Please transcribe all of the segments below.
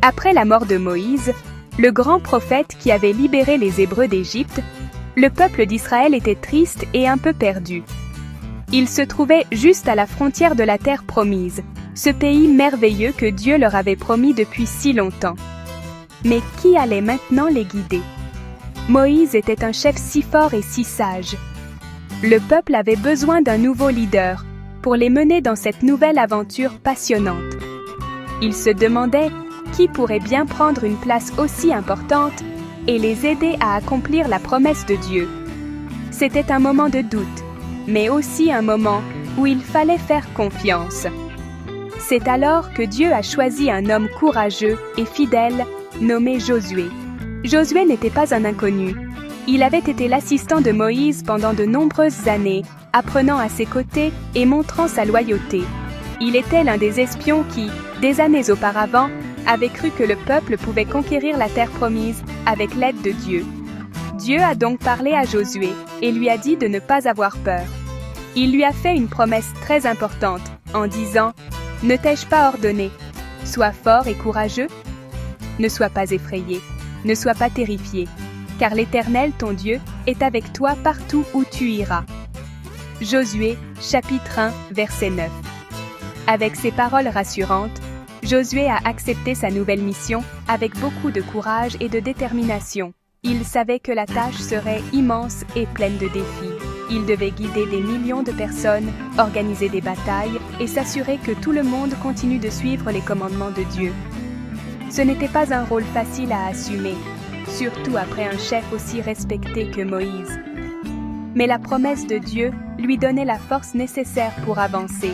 Après la mort de Moïse, le grand prophète qui avait libéré les Hébreux d'Égypte, le peuple d'Israël était triste et un peu perdu. Il se trouvait juste à la frontière de la terre promise, ce pays merveilleux que Dieu leur avait promis depuis si longtemps. Mais qui allait maintenant les guider? Moïse était un chef si fort et si sage. Le peuple avait besoin d'un nouveau leader pour les mener dans cette nouvelle aventure passionnante. Il se demandait qui pourrait bien prendre une place aussi importante et les aider à accomplir la promesse de Dieu. C'était un moment de doute, mais aussi un moment où il fallait faire confiance. C'est alors que Dieu a choisi un homme courageux et fidèle nommé Josué. Josué n'était pas un inconnu. Il avait été l'assistant de Moïse pendant de nombreuses années, apprenant à ses côtés et montrant sa loyauté. Il était l'un des espions qui, des années auparavant, avait cru que le peuple pouvait conquérir la terre promise avec l'aide de Dieu. Dieu a donc parlé à Josué et lui a dit de ne pas avoir peur. Il lui a fait une promesse très importante en disant « Ne t'ai-je pas ordonné? Sois fort et courageux. Ne sois pas effrayé, ne sois pas terrifié, car l'Éternel ton Dieu est avec toi partout où tu iras. » Josué, chapitre 1, verset 9. Avec ces paroles rassurantes, Josué a accepté sa nouvelle mission avec beaucoup de courage et de détermination. Il savait que la tâche serait immense et pleine de défis. Il devait guider des millions de personnes, organiser des batailles et s'assurer que tout le monde continue de suivre les commandements de Dieu. Ce n'était pas un rôle facile à assumer, surtout après un chef aussi respecté que Moïse. Mais la promesse de Dieu lui donnait la force nécessaire pour avancer,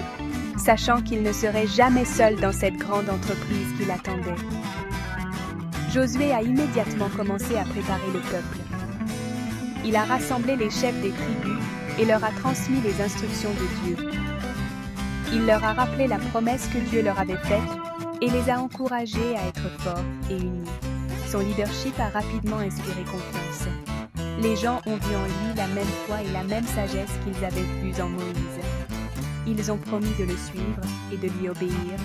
sachant qu'il ne serait jamais seul dans cette grande entreprise qui l'attendait. Josué a immédiatement commencé à préparer le peuple. Il a rassemblé les chefs des tribus et leur a transmis les instructions de Dieu. Il leur a rappelé la promesse que Dieu leur avait faite et les a encouragés à être forts et unis. Son leadership a rapidement inspiré confiance. Les gens ont vu en lui la même foi et la même sagesse qu'ils avaient vue en Moïse. Ils ont promis de le suivre et de lui obéir,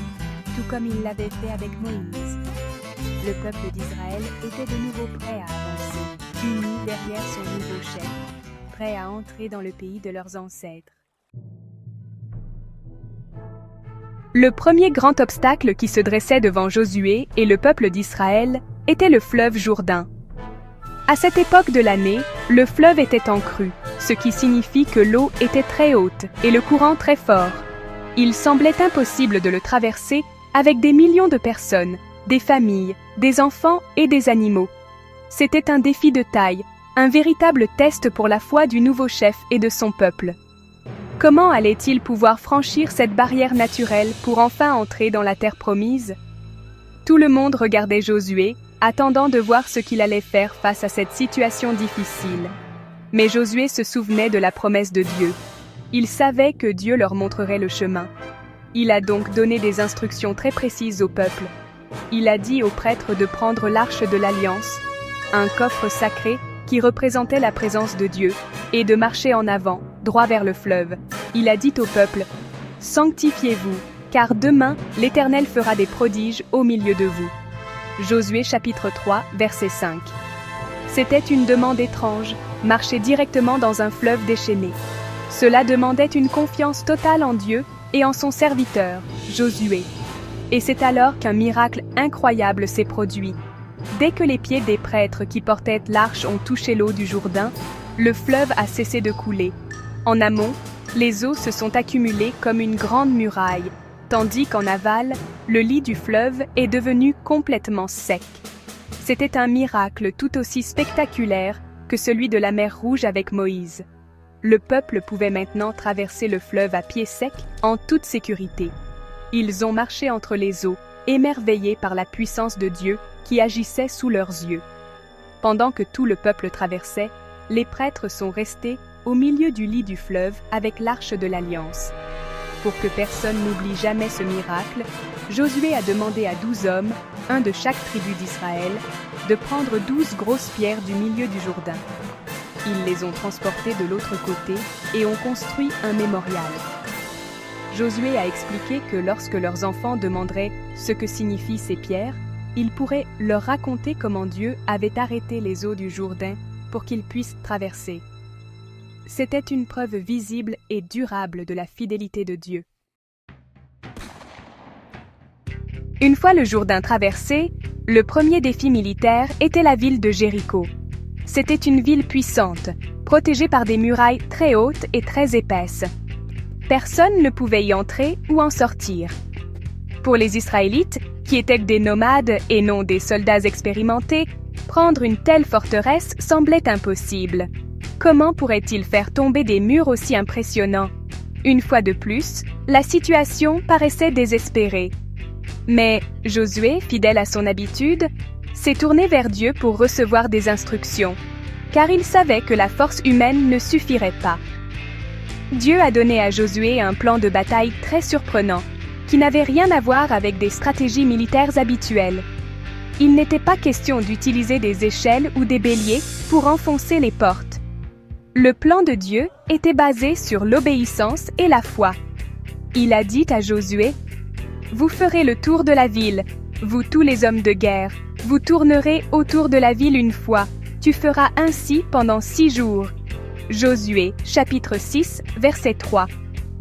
tout comme ils l'avaient fait avec Moïse. Le peuple d'Israël était de nouveau prêt à avancer, uni derrière son nouveau chef, prêt à entrer dans le pays de leurs ancêtres. Le premier grand obstacle qui se dressait devant Josué et le peuple d'Israël était le fleuve Jourdain. À cette époque de l'année, le fleuve était en crue, ce qui signifie que l'eau était très haute et le courant très fort. Il semblait impossible de le traverser avec des millions de personnes, des familles, des enfants et des animaux. C'était un défi de taille, un véritable test pour la foi du nouveau chef et de son peuple. Comment allait-il pouvoir franchir cette barrière naturelle pour enfin entrer dans la terre promise? Tout le monde regardait Josué, attendant de voir ce qu'il allait faire face à cette situation difficile. Mais Josué se souvenait de la promesse de Dieu. Il savait que Dieu leur montrerait le chemin. Il a donc donné des instructions très précises au peuple. Il a dit aux prêtres de prendre l'arche de l'Alliance, un coffre sacré qui représentait la présence de Dieu, et de marcher en avant, droit vers le fleuve. Il a dit au peuple, « Sanctifiez-vous, car demain l'Éternel fera des prodiges au milieu de vous. » Josué chapitre 3, verset 5. C'était une demande étrange, marcher directement dans un fleuve déchaîné. Cela demandait une confiance totale en Dieu et en son serviteur, Josué. Et c'est alors qu'un miracle incroyable s'est produit. Dès que les pieds des prêtres qui portaient l'arche ont touché l'eau du Jourdain, le fleuve a cessé de couler. En amont, les eaux se sont accumulées comme une grande muraille, tandis qu'en aval, le lit du fleuve est devenu complètement sec. C'était un miracle tout aussi spectaculaire que celui de la mer Rouge avec Moïse. Le peuple pouvait maintenant traverser le fleuve à pied sec en toute sécurité. Ils ont marché entre les eaux, émerveillés par la puissance de Dieu qui agissait sous leurs yeux. Pendant que tout le peuple traversait, les prêtres sont restés au milieu du lit du fleuve avec l'arche de l'Alliance. Pour que personne n'oublie jamais ce miracle, Josué a demandé à 12 hommes, un de chaque tribu d'Israël, de prendre 12 grosses pierres du milieu du Jourdain. Ils les ont transportées de l'autre côté et ont construit un mémorial. Josué a expliqué que lorsque leurs enfants demanderaient ce que signifient ces pierres, il pourrait leur raconter comment Dieu avait arrêté les eaux du Jourdain pour qu'ils puissent traverser. C'était une preuve visible et durable de la fidélité de Dieu. Une fois le Jourdain traversé, le premier défi militaire était la ville de Jéricho. C'était une ville puissante, protégée par des murailles très hautes et très épaisses. Personne ne pouvait y entrer ou en sortir. Pour les Israélites, qui étaient des nomades et non des soldats expérimentés, prendre une telle forteresse semblait impossible. Comment pourraient-ils faire tomber des murs aussi impressionnants? Une fois de plus, la situation paraissait désespérée. Mais Josué, fidèle à son habitude, s'est tourné vers Dieu pour recevoir des instructions, car il savait que la force humaine ne suffirait pas. Dieu a donné à Josué un plan de bataille très surprenant, qui n'avait rien à voir avec des stratégies militaires habituelles. Il n'était pas question d'utiliser des échelles ou des béliers pour enfoncer les portes. Le plan de Dieu était basé sur l'obéissance et la foi. Il a dit à Josué: « Vous ferez le tour de la ville, vous tous les hommes de guerre, vous tournerez autour de la ville une fois. Tu feras ainsi pendant 6 jours. » Josué, chapitre 6, verset 3.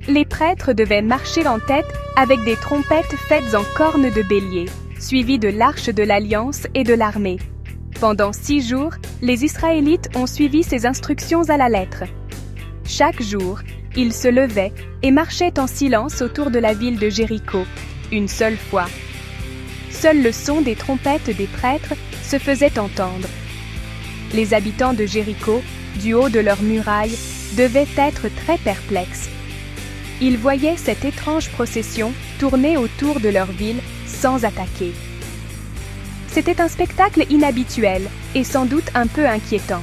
Les prêtres devaient marcher en tête avec des trompettes faites en cornes de bélier, suivies de l'arche de l'Alliance et de l'armée. Pendant 6 jours, les Israélites ont suivi ces instructions à la lettre. Chaque jour, ils se levaient et marchaient en silence autour de la ville de Jéricho, une seule fois. Seul le son des trompettes des prêtres se faisait entendre. Les habitants de Jéricho, du haut de leurs murailles, devaient être très perplexes. Ils voyaient cette étrange procession tourner autour de leur ville sans attaquer. C'était un spectacle inhabituel et sans doute un peu inquiétant.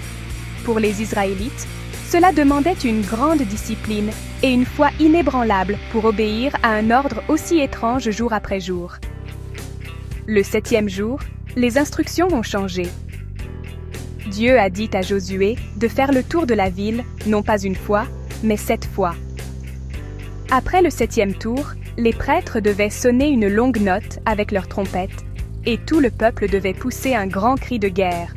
Pour les Israélites, cela demandait une grande discipline et une foi inébranlable pour obéir à un ordre aussi étrange jour après jour. Le 7e jour, les instructions ont changé. Dieu a dit à Josué de faire le tour de la ville, non pas une fois, mais 7 fois. Après le 7e tour, les prêtres devaient sonner une longue note avec leurs trompettes, et tout le peuple devait pousser un grand cri de guerre.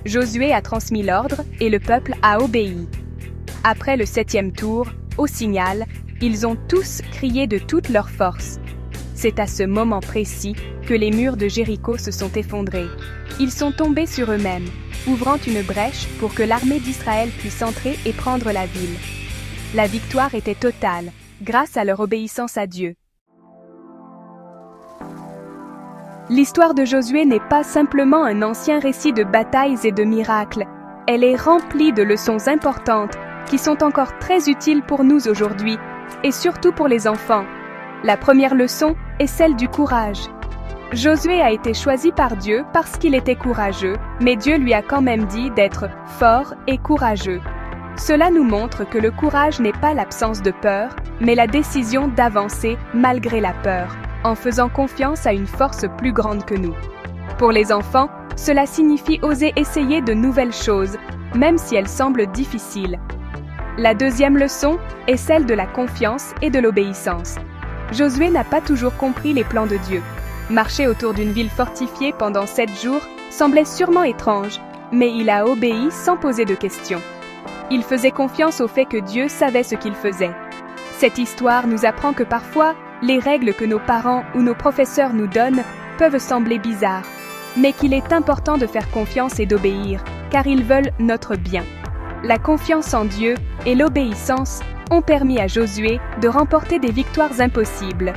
Josué a transmis l'ordre et le peuple a obéi. Après le 7e tour, au signal, ils ont tous crié de toute leur force. C'est à ce moment précis que les murs de Jéricho se sont effondrés. Ils sont tombés sur eux-mêmes, ouvrant une brèche pour que l'armée d'Israël puisse entrer et prendre la ville. La victoire était totale, grâce à leur obéissance à Dieu. L'histoire de Josué n'est pas simplement un ancien récit de batailles et de miracles. Elle est remplie de leçons importantes qui sont encore très utiles pour nous aujourd'hui, et surtout pour les enfants. La première leçon est celle du courage. Josué a été choisi par Dieu parce qu'il était courageux, mais Dieu lui a quand même dit d'être fort et courageux. Cela nous montre que le courage n'est pas l'absence de peur, mais la décision d'avancer malgré la peur, en faisant confiance à une force plus grande que nous. Pour les enfants, cela signifie oser essayer de nouvelles choses, même si elles semblent difficiles. La deuxième leçon est celle de la confiance et de l'obéissance. Josué n'a pas toujours compris les plans de Dieu. Marcher autour d'une ville fortifiée pendant 7 jours semblait sûrement étrange, mais il a obéi sans poser de questions. Il faisait confiance au fait que Dieu savait ce qu'il faisait. Cette histoire nous apprend que parfois, les règles que nos parents ou nos professeurs nous donnent peuvent sembler bizarres, mais qu'il est important de faire confiance et d'obéir, car ils veulent notre bien. La confiance en Dieu et l'obéissance ont permis à Josué de remporter des victoires impossibles.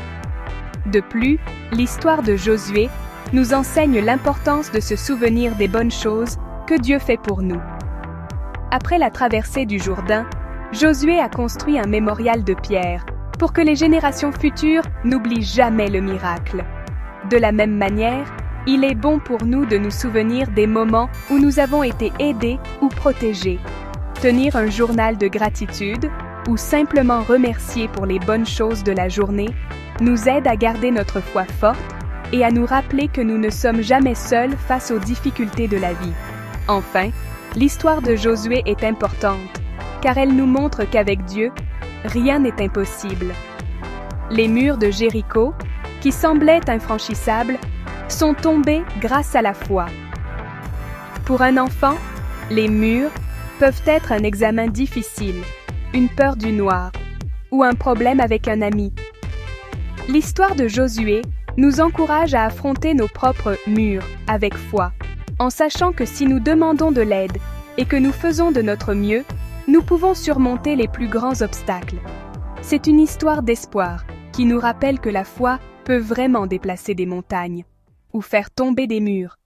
De plus, l'histoire de Josué nous enseigne l'importance de se souvenir des bonnes choses que Dieu fait pour nous. Après la traversée du Jourdain, Josué a construit un mémorial de pierre pour que les générations futures n'oublient jamais le miracle. De la même manière, il est bon pour nous de nous souvenir des moments où nous avons été aidés ou protégés. Tenir un journal de gratitude ou simplement remercier pour les bonnes choses de la journée nous aide à garder notre foi forte et à nous rappeler que nous ne sommes jamais seuls face aux difficultés de la vie. Enfin, l'histoire de Josué est importante, car elle nous montre qu'avec Dieu, rien n'est impossible. Les murs de Jéricho, qui semblaient infranchissables, sont tombés grâce à la foi. Pour un enfant, les murs peuvent être un examen difficile, une peur du noir ou un problème avec un ami. L'histoire de Josué nous encourage à affronter nos propres murs avec foi, en sachant que si nous demandons de l'aide et que nous faisons de notre mieux, nous pouvons surmonter les plus grands obstacles. C'est une histoire d'espoir qui nous rappelle que la foi peut vraiment déplacer des montagnes ou faire tomber des murs.